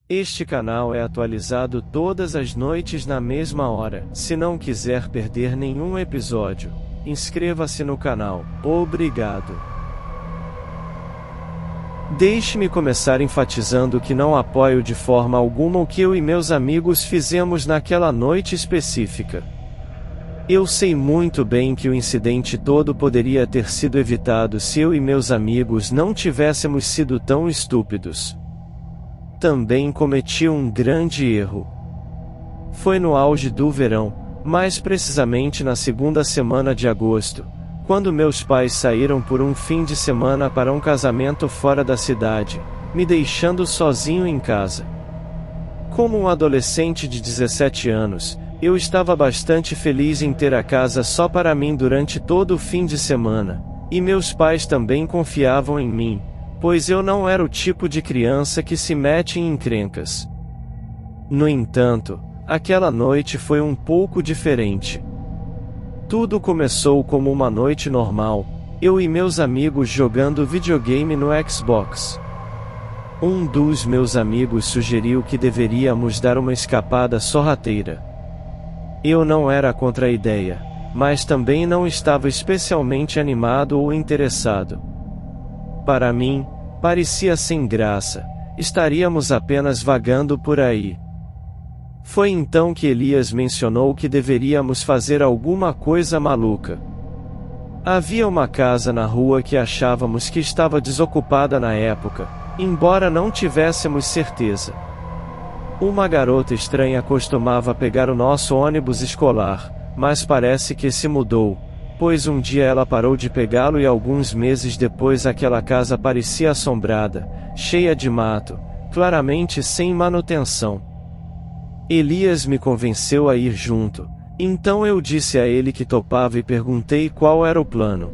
Este canal é atualizado todas as noites na mesma hora. Se não quiser perder nenhum episódio, inscreva-se no canal. Obrigado. Deixe-me começar enfatizando que não apoio de forma alguma o que eu e meus amigos fizemos naquela noite específica. Eu sei muito bem que o incidente todo poderia ter sido evitado se eu e meus amigos não tivéssemos sido tão estúpidos. Também cometi um grande erro. Foi no auge do verão, mais precisamente na segunda semana de agosto, quando meus pais saíram por um fim de semana para um casamento fora da cidade, me deixando sozinho em casa. Como um adolescente de 17 anos, eu estava bastante feliz em ter a casa só para mim durante todo o fim de semana, e meus pais também confiavam em mim, pois eu não era o tipo de criança que se mete em encrencas. No entanto, aquela noite foi um pouco diferente. Tudo começou como uma noite normal, eu e meus amigos jogando videogame no Xbox. Um dos meus amigos sugeriu que deveríamos dar uma escapada sorrateira. Eu não era contra a ideia, mas também não estava especialmente animado ou interessado. Para mim, parecia sem graça, estaríamos apenas vagando por aí. Foi então que Elias mencionou que deveríamos fazer alguma coisa maluca. Havia uma casa na rua que achávamos que estava desocupada na época, embora não tivéssemos certeza. Uma garota estranha costumava pegar o nosso ônibus escolar, mas parece que se mudou, pois um dia ela parou de pegá-lo e alguns meses depois aquela casa parecia assombrada, cheia de mato, claramente sem manutenção. Elias me convenceu a ir junto, então eu disse a ele que topava e perguntei qual era o plano.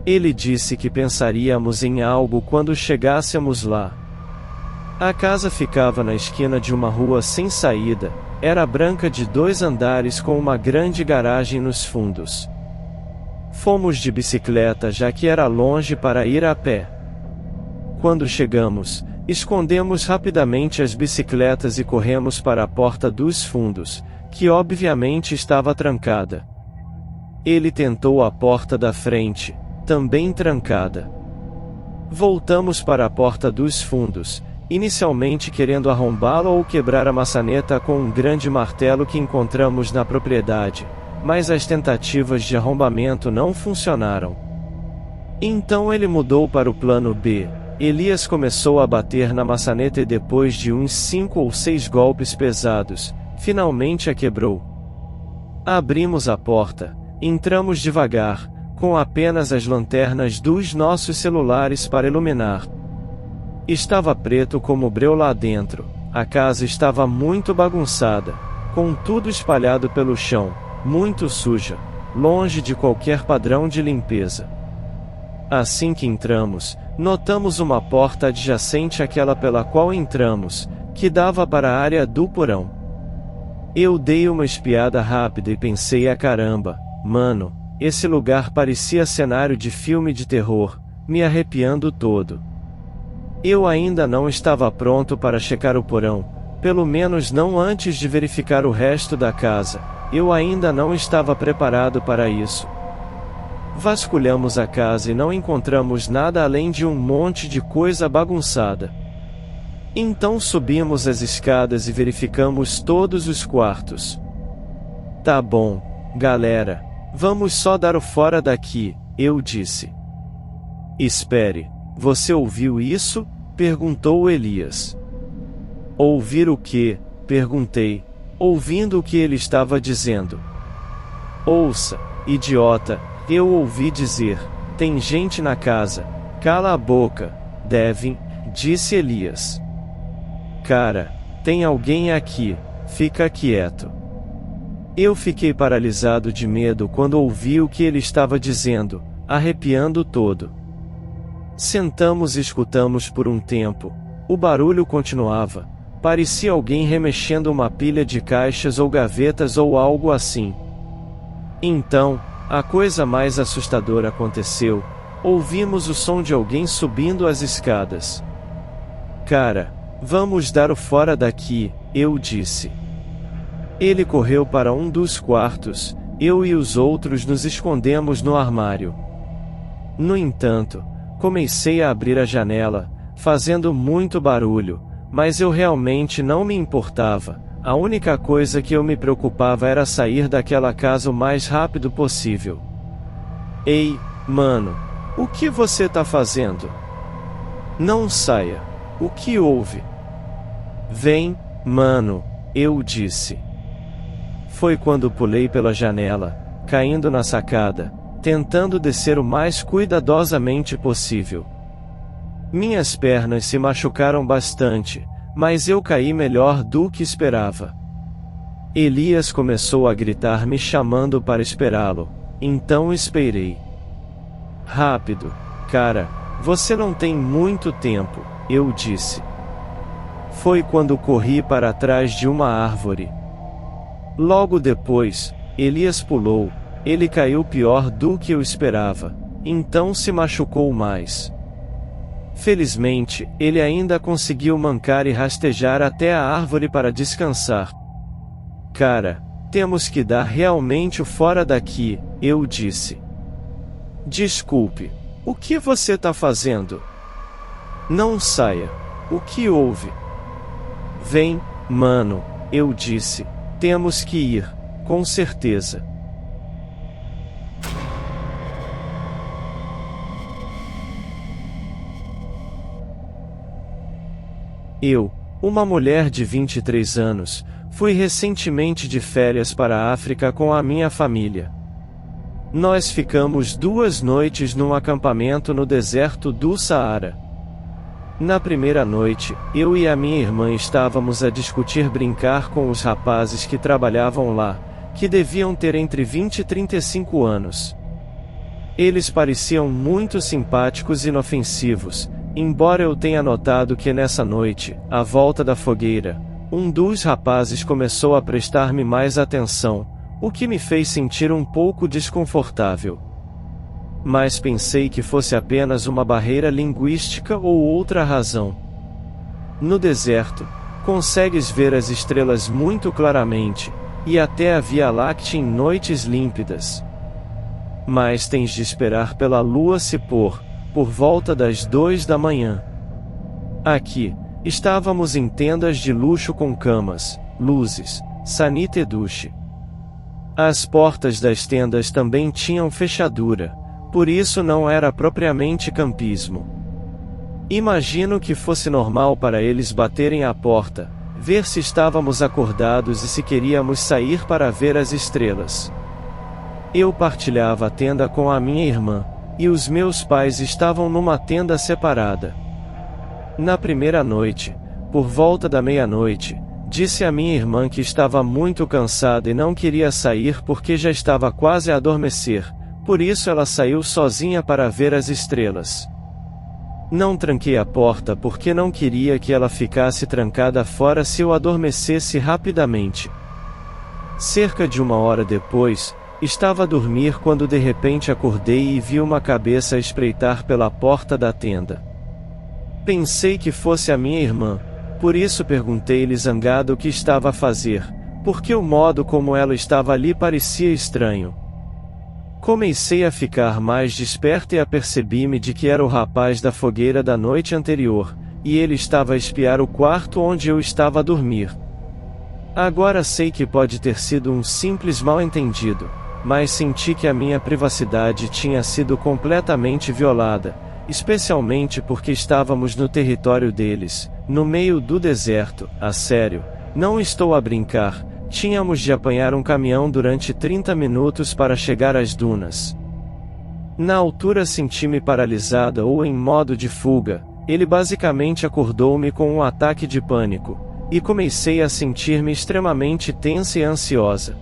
Ele disse que pensaríamos em algo quando chegássemos lá. A casa ficava na esquina de uma rua sem saída, era branca de 2 andares com uma grande garagem nos fundos. Fomos de bicicleta já que era longe para ir a pé. Quando chegamos, escondemos rapidamente as bicicletas e corremos para a porta dos fundos, que obviamente estava trancada. Ele tentou a porta da frente, também trancada. Voltamos para a porta dos fundos, inicialmente querendo arrombá-la ou quebrar a maçaneta com um grande martelo que encontramos na propriedade, mas as tentativas de arrombamento não funcionaram. Então ele mudou para o plano B. Elias começou a bater na maçaneta e depois de uns 5 ou 6 golpes pesados, finalmente a quebrou. Abrimos a porta, entramos devagar, com apenas as lanternas dos nossos celulares para iluminar. Estava preto como breu lá dentro, a casa estava muito bagunçada, com tudo espalhado pelo chão, muito suja, longe de qualquer padrão de limpeza. Assim que entramos, notamos uma porta adjacente àquela pela qual entramos, que dava para a área do porão. Eu dei uma espiada rápida e pensei: caramba, mano, esse lugar parecia cenário de filme de terror, me arrepiando todo. Eu ainda não estava pronto para checar o porão, pelo menos não antes de verificar o resto da casa, eu ainda não estava preparado para isso. Vasculhamos a casa e não encontramos nada além de um monte de coisa bagunçada. Então subimos as escadas e verificamos todos os quartos. Tá bom, galera, vamos só dar o fora daqui, eu disse. Espere, você ouviu isso? Perguntou Elias. Ouvir o quê? Perguntei, ouvindo o que ele estava dizendo. Ouça, idiota, eu ouvi dizer, tem gente na casa. Cala a boca, Devin, disse Elias. Cara, tem alguém aqui, fica quieto. Eu fiquei paralisado de medo quando ouvi o que ele estava dizendo, arrepiando todo. Sentamos e escutamos por um tempo. O barulho continuava. Parecia alguém remexendo uma pilha de caixas ou gavetas ou algo assim. Então, a coisa mais assustadora aconteceu. Ouvimos o som de alguém subindo as escadas. Cara, Vamos dar o fora daqui, eu disse. Ele correu para um dos quartos, eu e os outros nos escondemos no armário. No entanto, comecei a abrir a janela, fazendo muito barulho, mas eu realmente não me importava. A única coisa que eu me preocupava era sair daquela casa o mais rápido possível. Ei, mano, o que você tá fazendo? Não saia. O que houve? Vem, mano, eu disse. Foi quando pulei pela janela, caindo na sacada, tentando descer o mais cuidadosamente possível. Minhas pernas se machucaram bastante, mas eu caí melhor do que esperava. Elias começou a gritar me chamando para esperá-lo, então esperei. Rápido, cara, você não tem muito tempo, eu disse. Foi quando corri para trás de uma árvore. Logo depois, Elias pulou, ele caiu pior do que eu esperava, então se machucou mais. Felizmente, ele ainda conseguiu mancar e rastejar até a árvore para descansar. Cara, temos que dar realmente o fora daqui, eu disse. Desculpe, o que você tá fazendo? Não saia. O que houve? Vem, mano, eu disse. Temos que ir, com certeza. Eu, uma mulher de 23 anos, fui recentemente de férias para a África com a minha família. Nós ficamos 2 noites num acampamento no deserto do Saara. Na primeira noite, eu e a minha irmã estávamos a discutir brincar com os rapazes que trabalhavam lá, que deviam ter entre 20 e 35 anos. Eles pareciam muito simpáticos e inofensivos, embora eu tenha notado que nessa noite, à volta da fogueira, um dos rapazes começou a prestar-me mais atenção, o que me fez sentir um pouco desconfortável. Mas pensei que fosse apenas uma barreira linguística ou outra razão. No deserto, consegues ver as estrelas muito claramente, e até a Via Láctea em noites límpidas. Mas tens de esperar pela lua se pôr, por volta das 2 da manhã. Aqui, estávamos em tendas de luxo com camas, luzes, sanita e duche. As portas das tendas também tinham fechadura, por isso não era propriamente campismo. Imagino que fosse normal para eles baterem à porta, ver se estávamos acordados e se queríamos sair para ver as estrelas. Eu partilhava a tenda com a minha irmã, e os meus pais estavam numa tenda separada. Na primeira noite, por volta da meia-noite, disse à minha irmã que estava muito cansada e não queria sair porque já estava quase a adormecer, por isso ela saiu sozinha para ver as estrelas. Não tranquei a porta porque não queria que ela ficasse trancada fora se eu adormecesse rapidamente. Cerca de 1 hora depois, estava a dormir quando de repente acordei e vi uma cabeça espreitar pela porta da tenda. Pensei que fosse a minha irmã, por isso perguntei-lhe zangado o que estava a fazer, porque o modo como ela estava ali parecia estranho. Comecei a ficar mais desperta e apercebi-me de que era o rapaz da fogueira da noite anterior, e ele estava a espiar o quarto onde eu estava a dormir. Agora sei que pode ter sido um simples mal-entendido, mas senti que a minha privacidade tinha sido completamente violada, especialmente porque estávamos no território deles, no meio do deserto. A sério, não estou a brincar. Tínhamos de apanhar um caminhão durante 30 minutos para chegar às dunas. Na altura senti-me paralisada ou em modo de fuga. Ele basicamente acordou-me com um ataque de pânico, e comecei a sentir-me extremamente tensa e ansiosa.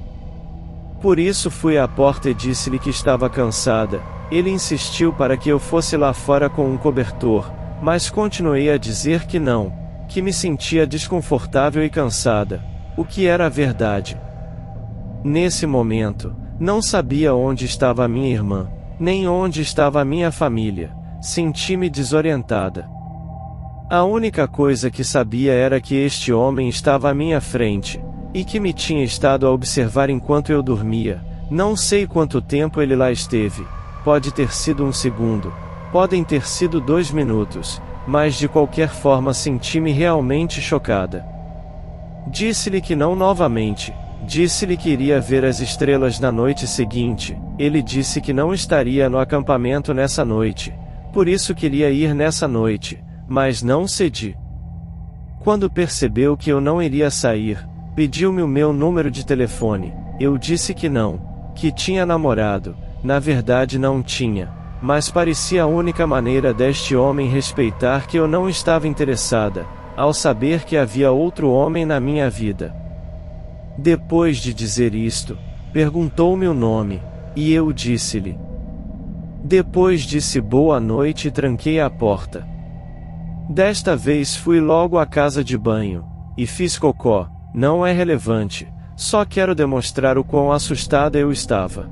Por isso fui à porta e disse-lhe que estava cansada. Ele insistiu para que eu fosse lá fora com um cobertor, mas continuei a dizer que não, que me sentia desconfortável e cansada. O que era a verdade. Nesse momento, não sabia onde estava a minha irmã, nem onde estava a minha família. Senti-me desorientada. A única coisa que sabia era que este homem estava à minha frente, e que me tinha estado a observar enquanto eu dormia. Não sei quanto tempo ele lá esteve, pode ter sido 1 segundo, podem ter sido 2 minutos, mas de qualquer forma senti-me realmente chocada. Disse-lhe que não novamente, disse-lhe que iria ver as estrelas na noite seguinte, ele disse que não estaria no acampamento nessa noite, por isso queria ir nessa noite, mas não cedi. Quando percebeu que eu não iria sair, pediu-me o meu número de telefone, eu disse que não, que tinha namorado, na verdade não tinha, mas parecia a única maneira deste homem respeitar que eu não estava interessada, ao saber que havia outro homem na minha vida. Depois de dizer isto, perguntou-me o nome, e eu disse-lhe. Depois disse boa noite e tranquei a porta. Desta vez fui logo à casa de banho, e fiz cocó, não é relevante, só quero demonstrar o quão assustada eu estava.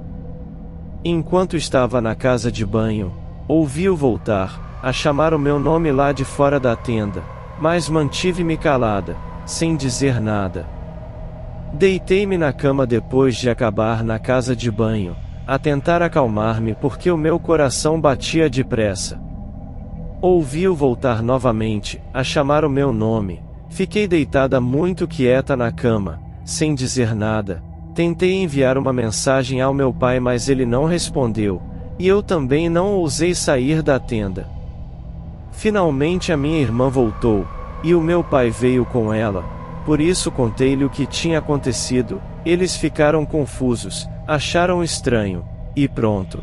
Enquanto estava na casa de banho, ouvi-o voltar, a chamar o meu nome lá de fora da tenda, mas mantive-me calada, sem dizer nada. Deitei-me na cama depois de acabar na casa de banho, a tentar acalmar-me porque o meu coração batia depressa. Ouvi-o voltar novamente, a chamar o meu nome, fiquei deitada muito quieta na cama, sem dizer nada. Tentei enviar uma mensagem ao meu pai, mas ele não respondeu, e eu também não ousei sair da tenda. Finalmente a minha irmã voltou, e o meu pai veio com ela, por isso contei-lhe o que tinha acontecido. Eles ficaram confusos, acharam estranho, e pronto.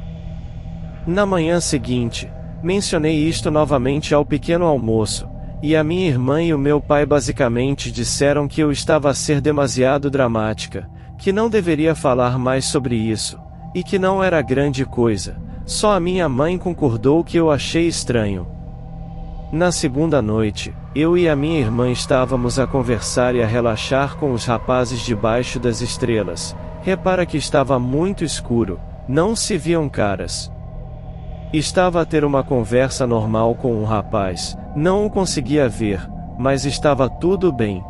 Na manhã seguinte, mencionei isto novamente ao pequeno almoço, e a minha irmã e o meu pai basicamente disseram que eu estava a ser demasiado dramática, que não deveria falar mais sobre isso, e que não era grande coisa. Só a minha mãe concordou que eu achei estranho. Na segunda noite, eu e a minha irmã estávamos a conversar e a relaxar com os rapazes debaixo das estrelas. Repara que estava muito escuro, não se viam caras. Estava a ter uma conversa normal com um rapaz, não o conseguia ver, mas estava tudo bem.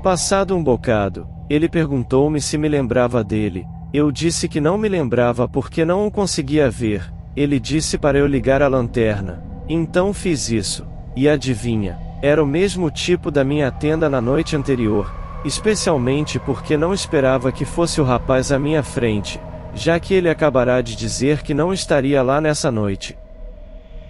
Passado um bocado, ele perguntou-me se me lembrava dele. Eu disse que não me lembrava porque não o conseguia ver. Ele disse para eu ligar a lanterna. Então fiz isso, e adivinha, era o mesmo tipo da minha tenda na noite anterior, especialmente porque não esperava que fosse o rapaz à minha frente, já que ele acabará de dizer que não estaria lá nessa noite.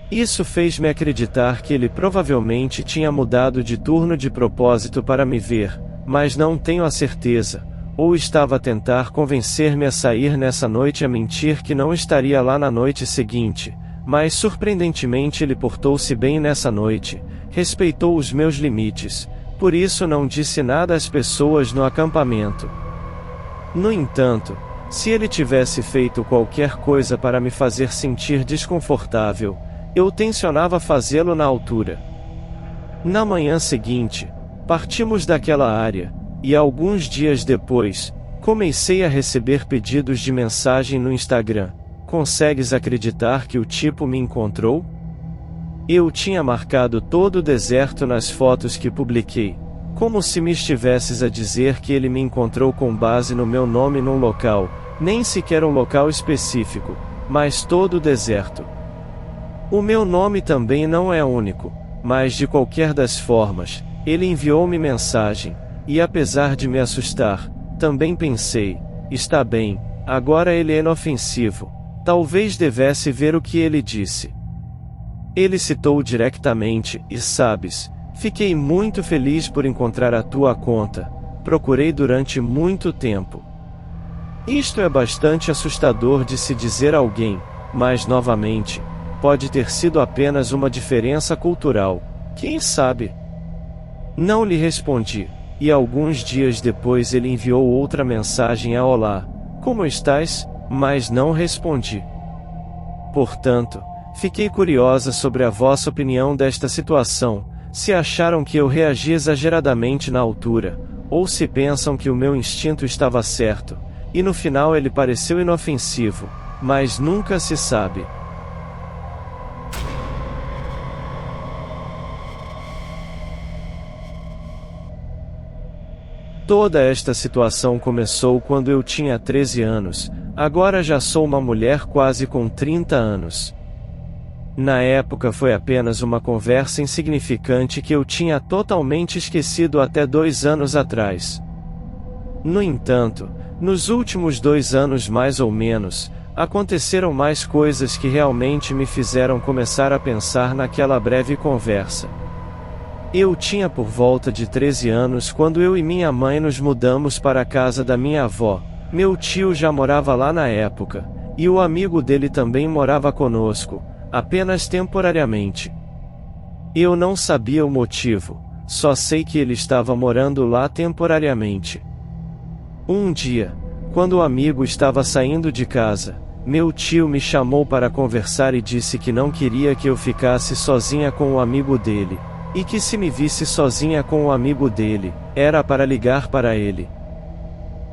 Isso fez-me acreditar que ele provavelmente tinha mudado de turno de propósito para me ver, mas não tenho a certeza, ou estava a tentar convencer-me a sair nessa noite a mentir que não estaria lá na noite seguinte, mas surpreendentemente ele portou-se bem nessa noite, respeitou os meus limites, por isso não disse nada às pessoas no acampamento. No entanto, se ele tivesse feito qualquer coisa para me fazer sentir desconfortável, eu tencionava fazê-lo na altura. Na manhã seguinte, partimos daquela área, e alguns dias depois, comecei a receber pedidos de mensagem no Instagram. Consegues acreditar que o tipo me encontrou? Eu tinha marcado todo o deserto nas fotos que publiquei, como se me estivesses a dizer que ele me encontrou com base no meu nome num local, nem sequer um local específico, mas todo o deserto. O meu nome também não é único, mas de qualquer das formas, ele enviou-me mensagem, e apesar de me assustar, também pensei, está bem, agora ele é inofensivo, talvez devesse ver o que ele disse. Ele citou diretamente, e sabes, fiquei muito feliz por encontrar a tua conta, procurei durante muito tempo. Isto é bastante assustador de se dizer a alguém, mas novamente, pode ter sido apenas uma diferença cultural, quem sabe? Não lhe respondi, e alguns dias depois ele enviou outra mensagem a olá, como estás? Mas não respondi. Portanto, fiquei curiosa sobre a vossa opinião desta situação, se acharam que eu reagi exageradamente na altura, ou se pensam que o meu instinto estava certo, e no final ele pareceu inofensivo, mas nunca se sabe. Toda esta situação começou quando eu tinha 13 anos, agora já sou uma mulher quase com 30 anos. Na época foi apenas uma conversa insignificante que eu tinha totalmente esquecido até 2 anos atrás. No entanto, nos últimos 2 anos mais ou menos, aconteceram mais coisas que realmente me fizeram começar a pensar naquela breve conversa. Eu tinha por volta de 13 anos quando eu e minha mãe nos mudamos para a casa da minha avó. Meu tio já morava lá na época, e o amigo dele também morava conosco, apenas temporariamente. Eu não sabia o motivo, só sei que ele estava morando lá temporariamente. Um dia, quando o amigo estava saindo de casa, meu tio me chamou para conversar e disse que não queria que eu ficasse sozinha com o amigo dele. E que se me visse sozinha com o amigo dele, era para ligar para ele.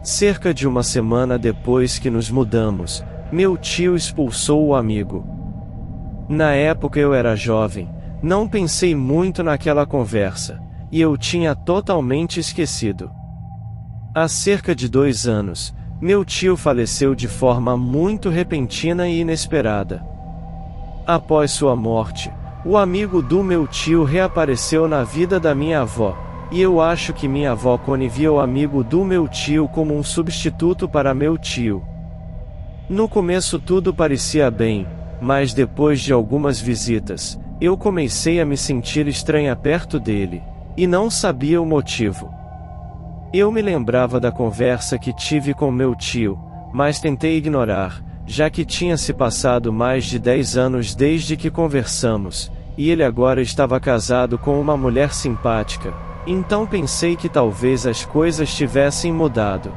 Cerca de uma semana depois que nos mudamos, meu tio expulsou o amigo. Na época eu era jovem, não pensei muito naquela conversa, e eu tinha totalmente esquecido. Há cerca de 2 anos, meu tio faleceu de forma muito repentina e inesperada. Após sua morte, o amigo do meu tio reapareceu na vida da minha avó, e eu acho que minha avó Connie via o amigo do meu tio como um substituto para meu tio. No começo tudo parecia bem, mas depois de algumas visitas, eu comecei a me sentir estranha perto dele, e não sabia o motivo. Eu me lembrava da conversa que tive com meu tio, mas tentei ignorar, já que tinha se passado mais de 10 anos desde que conversamos, e ele agora estava casado com uma mulher simpática, então pensei que talvez as coisas tivessem mudado.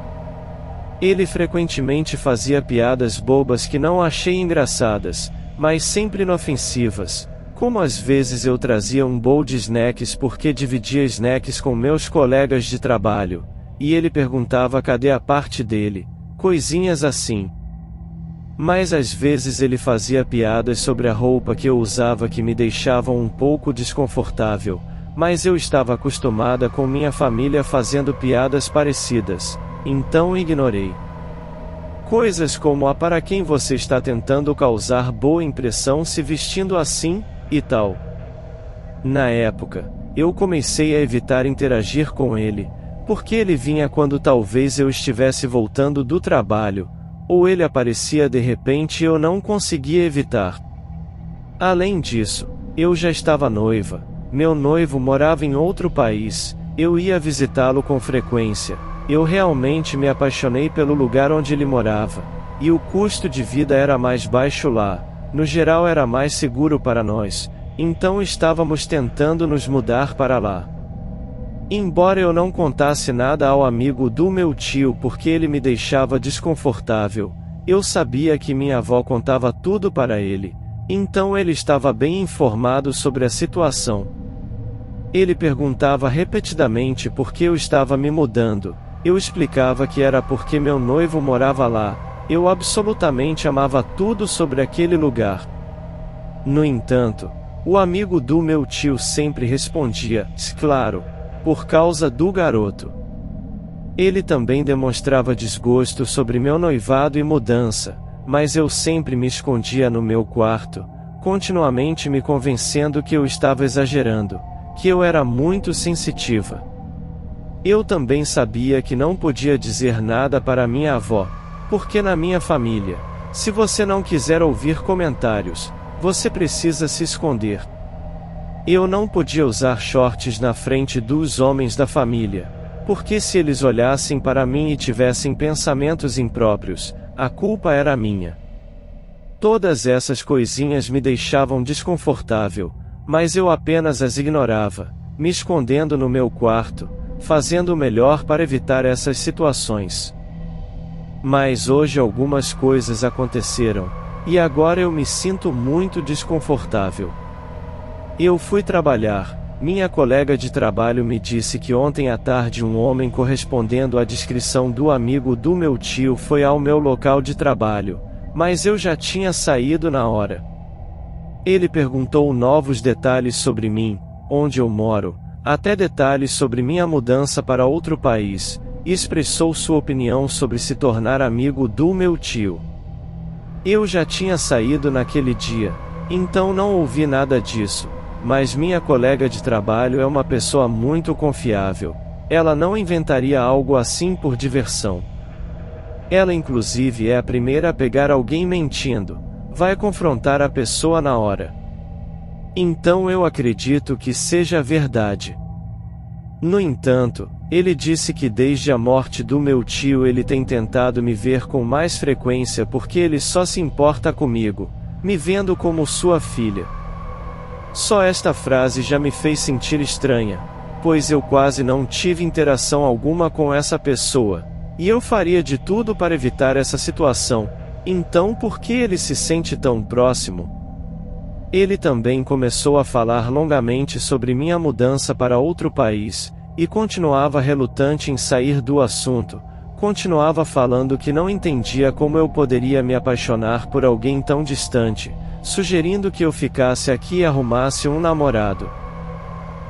Ele frequentemente fazia piadas bobas que não achei engraçadas, mas sempre inofensivas, como às vezes eu trazia um bowl de snacks porque dividia snacks com meus colegas de trabalho, e ele perguntava cadê a parte dele, coisinhas assim. Mas às vezes ele fazia piadas sobre a roupa que eu usava que me deixavam um pouco desconfortável, mas eu estava acostumada com minha família fazendo piadas parecidas, então ignorei. Coisas como para quem você está tentando causar boa impressão se vestindo assim, e tal. Na época, eu comecei a evitar interagir com ele, porque ele vinha quando talvez eu estivesse voltando do trabalho, ou ele aparecia de repente e eu não conseguia evitar. Além disso, eu já estava noiva, meu noivo morava em outro país, eu ia visitá-lo com frequência, eu realmente me apaixonei pelo lugar onde ele morava, e o custo de vida era mais baixo lá, no geral era mais seguro para nós, então estávamos tentando nos mudar para lá. Embora eu não contasse nada ao amigo do meu tio porque ele me deixava desconfortável, eu sabia que minha avó contava tudo para ele, então ele estava bem informado sobre a situação. Ele perguntava repetidamente por que eu estava me mudando, eu explicava que era porque meu noivo morava lá, eu absolutamente amava tudo sobre aquele lugar. No entanto, o amigo do meu tio sempre respondia, claro, por causa do garoto. Ele também demonstrava desgosto sobre meu noivado e mudança, mas eu sempre me escondia no meu quarto, continuamente me convencendo que eu estava exagerando, que eu era muito sensitiva. Eu também sabia que não podia dizer nada para minha avó, porque na minha família, se você não quiser ouvir comentários, você precisa se esconder. Eu não podia usar shorts na frente dos homens da família, porque se eles olhassem para mim e tivessem pensamentos impróprios, a culpa era minha. Todas essas coisinhas me deixavam desconfortável, mas eu apenas as ignorava, me escondendo no meu quarto, fazendo o melhor para evitar essas situações. Mas hoje algumas coisas aconteceram, e agora eu me sinto muito desconfortável. Eu fui trabalhar, minha colega de trabalho me disse que ontem à tarde um homem correspondendo à descrição do amigo do meu tio foi ao meu local de trabalho, mas eu já tinha saído na hora. Ele perguntou novos detalhes sobre mim, onde eu moro, até detalhes sobre minha mudança para outro país, e expressou sua opinião sobre se tornar amigo do meu tio. Eu já tinha saído naquele dia, então não ouvi nada disso, mas minha colega de trabalho é uma pessoa muito confiável. Ela não inventaria algo assim por diversão. Ela inclusive é a primeira a pegar alguém mentindo, vai confrontar a pessoa na hora. Então eu acredito que seja verdade. No entanto, ele disse que desde a morte do meu tio ele tem tentado me ver com mais frequência porque ele só se importa comigo, me vendo como sua filha. Só esta frase já me fez sentir estranha, pois eu quase não tive interação alguma com essa pessoa, e eu faria de tudo para evitar essa situação, então por que ele se sente tão próximo? Ele também começou a falar longamente sobre minha mudança para outro país, e continuava relutante em sair do assunto, continuava falando que não entendia como eu poderia me apaixonar por alguém tão distante, sugerindo que eu ficasse aqui e arrumasse um namorado.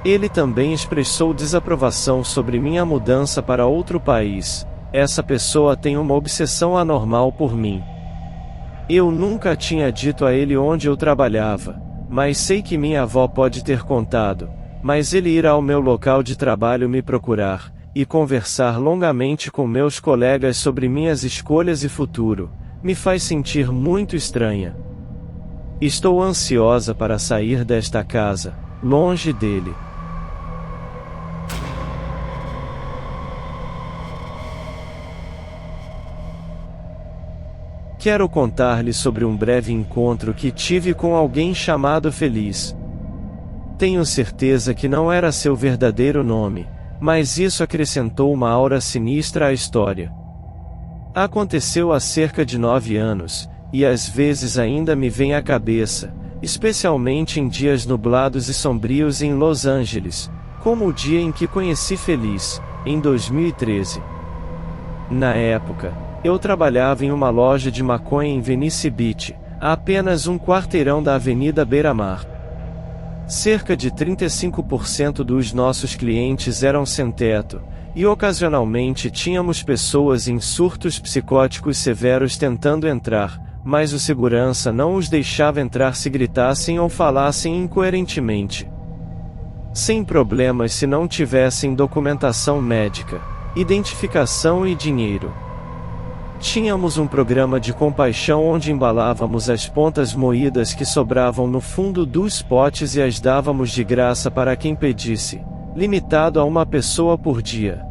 Ele também expressou desaprovação sobre minha mudança para outro país. Essa pessoa tem uma obsessão anormal por mim. Eu nunca tinha dito a ele onde eu trabalhava, mas sei que minha avó pode ter contado, mas ele irá ao meu local de trabalho me procurar, e conversar longamente com meus colegas sobre minhas escolhas e futuro, me faz sentir muito estranha. Estou ansiosa para sair desta casa, longe dele. Quero contar-lhe sobre um breve encontro que tive com alguém chamado Feliz. Tenho certeza que não era seu verdadeiro nome, mas isso acrescentou uma aura sinistra à história. Aconteceu há cerca de 9 anos, e às vezes ainda me vem à cabeça, especialmente em dias nublados e sombrios em Los Angeles, como o dia em que conheci Feliz, em 2013. Na época, eu trabalhava em uma loja de maconha em Venice Beach, a apenas um quarteirão da Avenida Beira-Mar. Cerca de 35% dos nossos clientes eram sem-teto, e ocasionalmente tínhamos pessoas em surtos psicóticos severos tentando entrar, mas o segurança não os deixava entrar se gritassem ou falassem incoerentemente. Sem problemas se não tivessem documentação médica, identificação e dinheiro. Tínhamos um programa de compaixão onde embalávamos as pontas moídas que sobravam no fundo dos potes e as dávamos de graça para quem pedisse, limitado a uma pessoa por dia.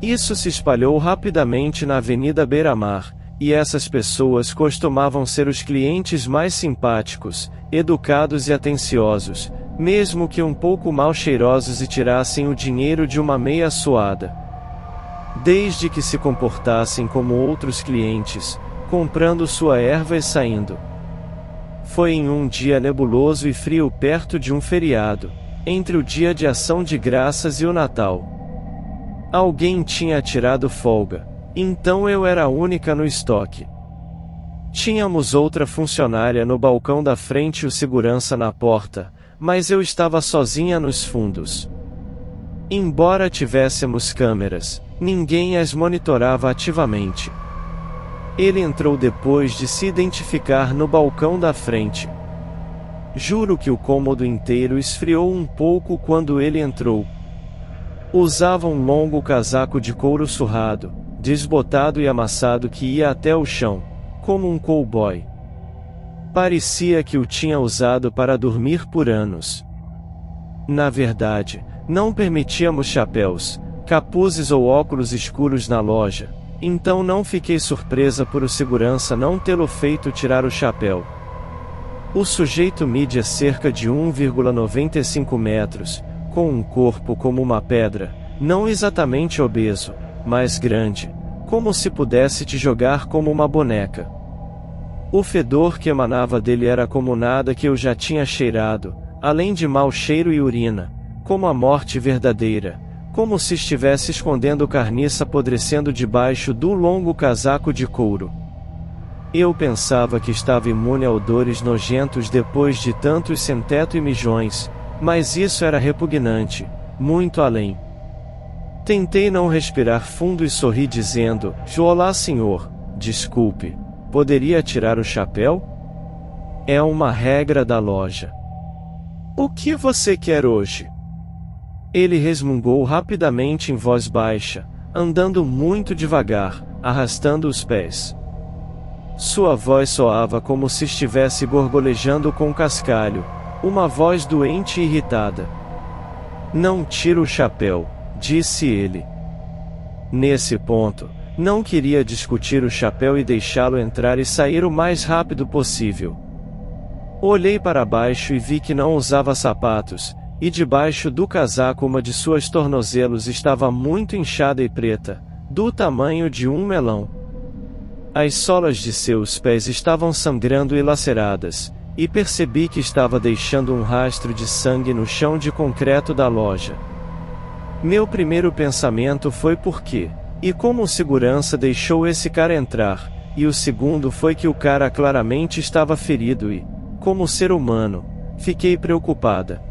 Isso se espalhou rapidamente na Avenida Beira-Mar, e essas pessoas costumavam ser os clientes mais simpáticos, educados e atenciosos, mesmo que um pouco mal cheirosos e tirassem o dinheiro de uma meia suada. Desde que se comportassem como outros clientes, comprando sua erva e saindo. Foi em um dia nebuloso e frio perto de um feriado, entre o Dia de Ação de Graças e o Natal. Alguém tinha tirado folga, então eu era a única no estoque. Tínhamos outra funcionária no balcão da frente e o segurança na porta, mas eu estava sozinha nos fundos. Embora tivéssemos câmeras, ninguém as monitorava ativamente. Ele entrou depois de se identificar no balcão da frente. Juro que o cômodo inteiro esfriou um pouco quando ele entrou. Usava um longo casaco de couro surrado, desbotado e amassado que ia até o chão, como um cowboy. Parecia que o tinha usado para dormir por anos. Na verdade, não permitíamos chapéus, capuzes ou óculos escuros na loja, então não fiquei surpresa por o segurança não tê-lo feito tirar o chapéu. O sujeito media cerca de 1,95 metros, com um corpo como uma pedra, não exatamente obeso, mas grande, como se pudesse te jogar como uma boneca. O fedor que emanava dele era como nada que eu já tinha cheirado, além de mau cheiro e urina, como a morte verdadeira, como se estivesse escondendo carniça apodrecendo debaixo do longo casaco de couro. Eu pensava que estava imune a odores nojentos depois de tantos sem-teto e mijões, mas isso era repugnante, muito além. Tentei não respirar fundo e sorri dizendo, olá senhor, desculpe, poderia tirar o chapéu? É uma regra da loja. O que você quer hoje? Ele resmungou rapidamente em voz baixa, andando muito devagar, arrastando os pés. Sua voz soava como se estivesse gorgolejando com cascalho, uma voz doente e irritada. Não tira o chapéu, disse ele. Nesse ponto, não queria discutir o chapéu e deixá-lo entrar e sair o mais rápido possível. Olhei para baixo e vi que não usava sapatos, e debaixo do casaco uma de suas tornozelos estava muito inchada e preta, do tamanho de um melão. As solas de seus pés estavam sangrando e laceradas, e percebi que estava deixando um rastro de sangue no chão de concreto da loja. Meu primeiro pensamento foi por quê, e como o segurança deixou esse cara entrar, e o segundo foi que o cara claramente estava ferido e, como ser humano, fiquei preocupada.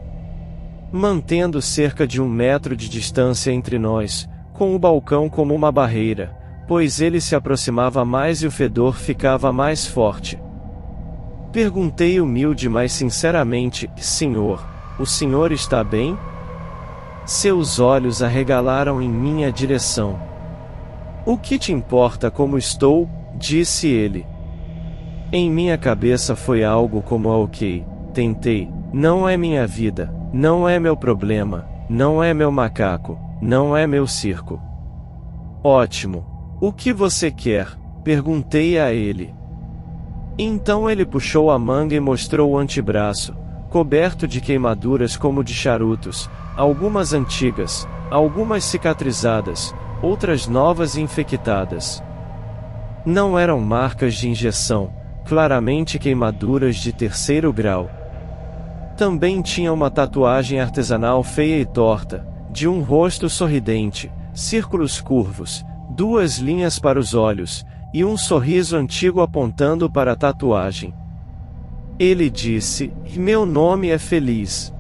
Mantendo cerca de 1 metro de distância entre nós, com o balcão como uma barreira, pois ele se aproximava mais e o fedor ficava mais forte. Perguntei humilde mas sinceramente, senhor, o senhor está bem? Seus olhos arregalaram em minha direção. O que te importa como estou? Disse ele. Em minha cabeça foi algo como ok, tentei, não é minha vida, não é meu problema, não é meu macaco, não é meu circo. Ótimo. O que você quer? Perguntei a ele. Então ele puxou a manga e mostrou o antebraço, coberto de queimaduras como de charutos, algumas antigas, algumas cicatrizadas, outras novas e infectadas. Não eram marcas de injeção, claramente queimaduras de 3º grau. Também tinha uma tatuagem artesanal feia e torta, de um rosto sorridente, círculos curvos, 2 linhas para os olhos, e um sorriso antigo apontando para a tatuagem. Ele disse, meu nome é Feliz.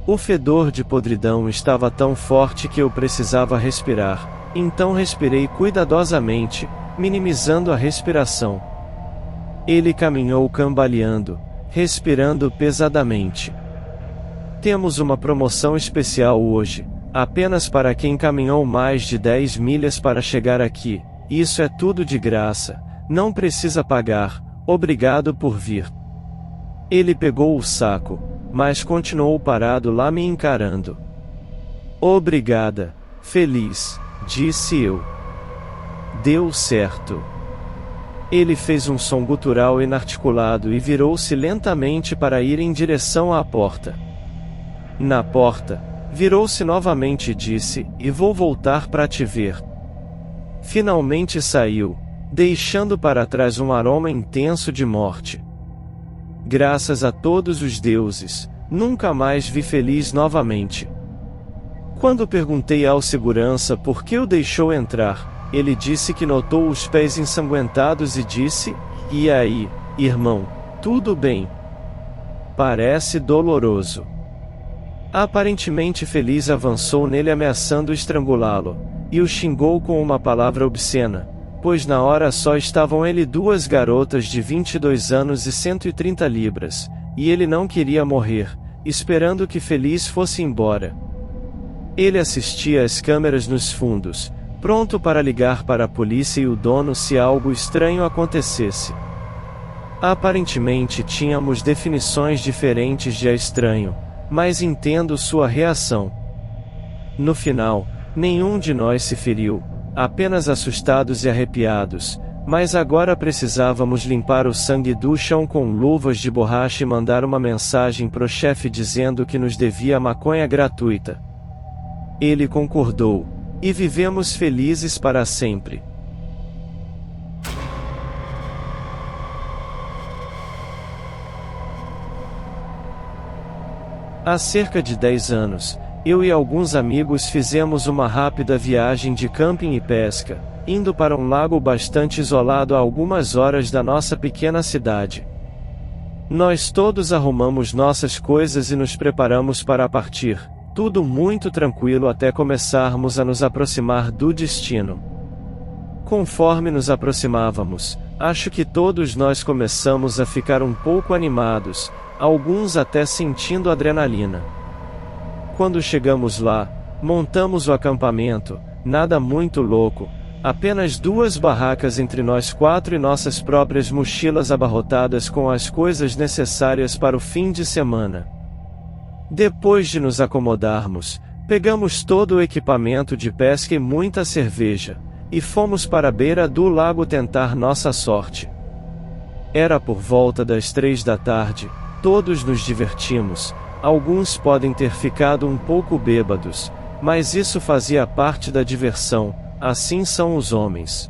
O fedor de podridão estava tão forte que eu precisava respirar, então respirei cuidadosamente, minimizando a respiração. Ele caminhou cambaleando, respirando pesadamente. Temos uma promoção especial hoje, apenas para quem caminhou mais de 10 milhas para chegar aqui, isso é tudo de graça, não precisa pagar, obrigado por vir. Ele pegou o saco, mas continuou parado lá me encarando. Obrigada, Feliz, disse eu. Deu certo. Ele fez um som gutural inarticulado e virou-se lentamente para ir em direção à porta. Na porta, virou-se novamente e disse, e vou voltar para te ver. Finalmente saiu, deixando para trás um aroma intenso de morte. Graças a todos os deuses, nunca mais vi Feliz novamente. Quando perguntei ao segurança por que o deixou entrar, ele disse que notou os pés ensanguentados e disse, e aí, irmão, tudo bem? Parece doloroso. Aparentemente Feliz avançou nele ameaçando estrangulá-lo, e o xingou com uma palavra obscena, pois na hora só estavam ele 2 garotas de 22 anos e 130 libras, e ele não queria morrer, esperando que Feliz fosse embora. Ele assistia às câmeras nos fundos, pronto para ligar para a polícia e o dono se algo estranho acontecesse. Aparentemente tínhamos definições diferentes de estranho, mas entendo sua reação. No final, nenhum de nós se feriu, apenas assustados e arrepiados, mas agora precisávamos limpar o sangue do chão com luvas de borracha e mandar uma mensagem pro chefe dizendo que nos devia maconha gratuita. Ele concordou, e vivemos felizes para sempre. Há cerca de 10 anos, eu e alguns amigos fizemos uma rápida viagem de camping e pesca, indo para um lago bastante isolado a algumas horas da nossa pequena cidade. Nós todos arrumamos nossas coisas e nos preparamos para partir, Tudo muito tranquilo até começarmos a nos aproximar do destino. Conforme nos aproximávamos, acho que todos nós começamos a ficar um pouco animados, alguns até sentindo adrenalina. Quando chegamos lá, montamos o acampamento, nada muito louco, apenas 2 barracas entre nós 4 e nossas próprias mochilas abarrotadas com as coisas necessárias para o fim de semana. Depois de nos acomodarmos, pegamos todo o equipamento de pesca e muita cerveja, e fomos para a beira do lago tentar nossa sorte. Era por volta das 3 da tarde, todos nos divertimos, alguns podem ter ficado um pouco bêbados, mas isso fazia parte da diversão, assim são os homens.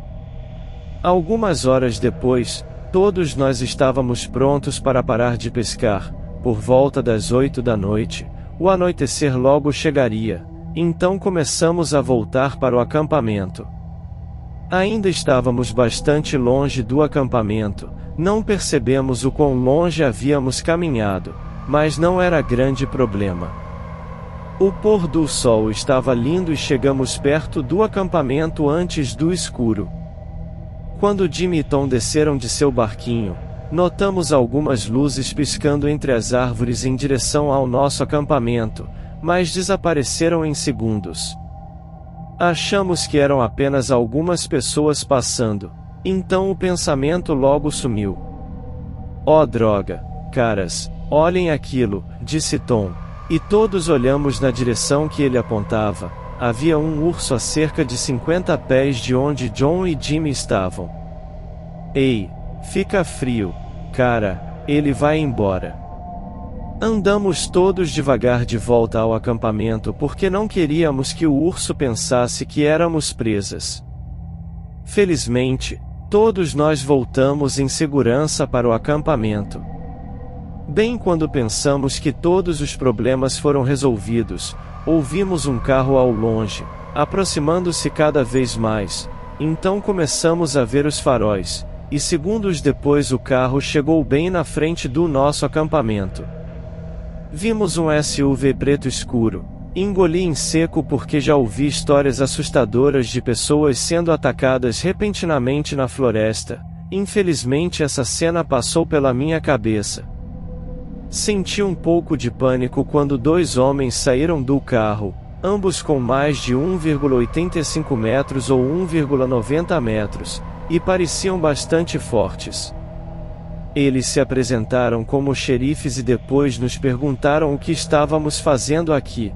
Algumas horas depois, todos nós estávamos prontos para parar de pescar. Por volta das 8 da noite, o anoitecer logo chegaria, então começamos a voltar para o acampamento. Ainda estávamos bastante longe do acampamento, não percebemos o quão longe havíamos caminhado, mas não era grande problema. O pôr do sol estava lindo e chegamos perto do acampamento antes do escuro. Quando Jimmy e Tom desceram de seu barquinho, notamos algumas luzes piscando entre as árvores em direção ao nosso acampamento, mas desapareceram em segundos. Achamos que eram apenas algumas pessoas passando, então o pensamento logo sumiu. Oh droga, caras, olhem aquilo, disse Tom, e todos olhamos na direção que ele apontava. Havia um urso a cerca de 50 pés de onde John e Jimmy estavam. Ei, fica frio, cara, ele vai embora. Andamos todos devagar de volta ao acampamento porque não queríamos que o urso pensasse que éramos presas. Felizmente, todos nós voltamos em segurança para o acampamento. Bem quando pensamos que todos os problemas foram resolvidos, ouvimos um carro ao longe, aproximando-se cada vez mais, então começamos a ver os faróis, e segundos depois o carro chegou bem na frente do nosso acampamento. Vimos um SUV preto escuro. Engoli em seco porque já ouvi histórias assustadoras de pessoas sendo atacadas repentinamente na floresta. Infelizmente essa cena passou pela minha cabeça. Senti um pouco de pânico quando 2 homens saíram do carro, ambos com mais de 1,85 metros ou 1,90 metros, e pareciam bastante fortes. Eles se apresentaram como xerifes e depois nos perguntaram o que estávamos fazendo aqui.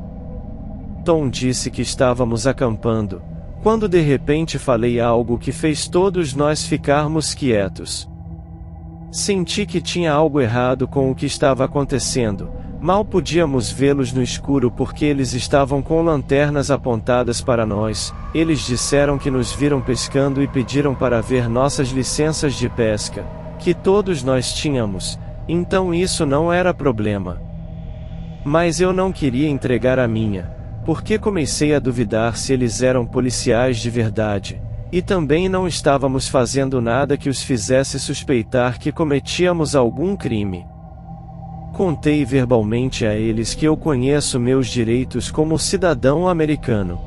Tom disse que estávamos acampando, quando de repente falei algo que fez todos nós ficarmos quietos. Senti que tinha algo errado com o que estava acontecendo. Mal podíamos vê-los no escuro porque eles estavam com lanternas apontadas para nós. Eles disseram que nos viram pescando e pediram para ver nossas licenças de pesca, que todos nós tínhamos, então isso não era problema. Mas eu não queria entregar a minha, porque comecei a duvidar se eles eram policiais de verdade, e também não estávamos fazendo nada que os fizesse suspeitar que cometíamos algum crime. Contei verbalmente a eles que eu conheço meus direitos como cidadão americano.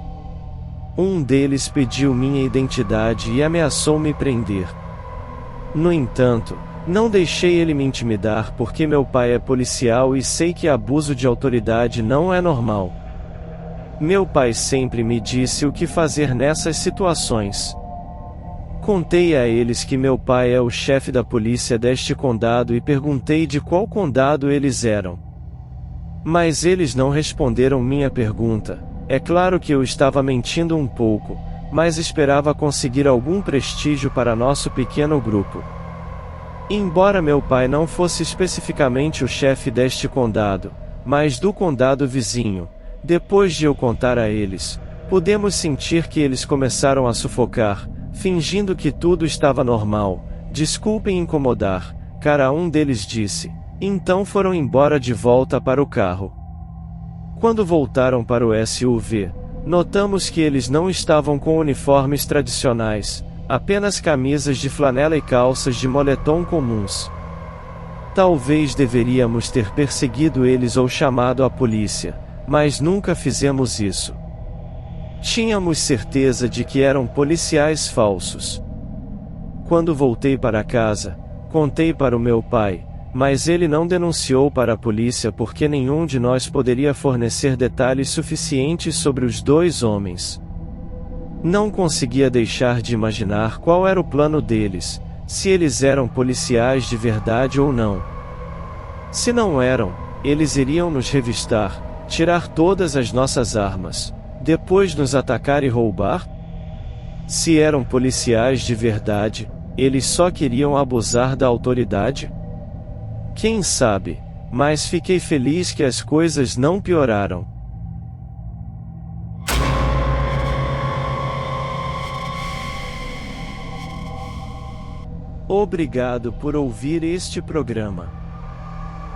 Um deles pediu minha identidade e ameaçou me prender. No entanto, não deixei ele me intimidar porque meu pai é policial e sei que abuso de autoridade não é normal. Meu pai sempre me disse o que fazer nessas situações. Contei a eles que meu pai é o chefe da polícia deste condado e perguntei de qual condado eles eram. Mas eles não responderam minha pergunta. É claro que eu estava mentindo um pouco, mas esperava conseguir algum prestígio para nosso pequeno grupo. Embora meu pai não fosse especificamente o chefe deste condado, mas do condado vizinho, depois de eu contar a eles, pudemos sentir que eles começaram a sufocar, fingindo que tudo estava normal. Desculpem incomodar, cara, um deles disse. Então foram embora de volta para o carro. Quando voltaram para o SUV, notamos que eles não estavam com uniformes tradicionais, apenas camisas de flanela e calças de moletom comuns. Talvez deveríamos ter perseguido eles ou chamado a polícia, mas nunca fizemos isso. Tínhamos certeza de que eram policiais falsos. Quando voltei para casa, contei para o meu pai, mas ele não denunciou para a polícia porque nenhum de nós poderia fornecer detalhes suficientes sobre os dois homens. Não conseguia deixar de imaginar qual era o plano deles, se eles eram policiais de verdade ou não. Se não eram, eles iriam nos revistar, tirar todas as nossas armas, depois nos atacar e roubar? Se eram policiais de verdade, eles só queriam abusar da autoridade? Quem sabe, mas fiquei feliz que as coisas não pioraram. Obrigado por ouvir este programa.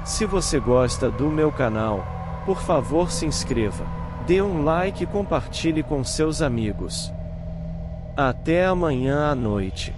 Se você gosta do meu canal, por favor se inscreva, dê um like e compartilhe com seus amigos. Até amanhã à noite.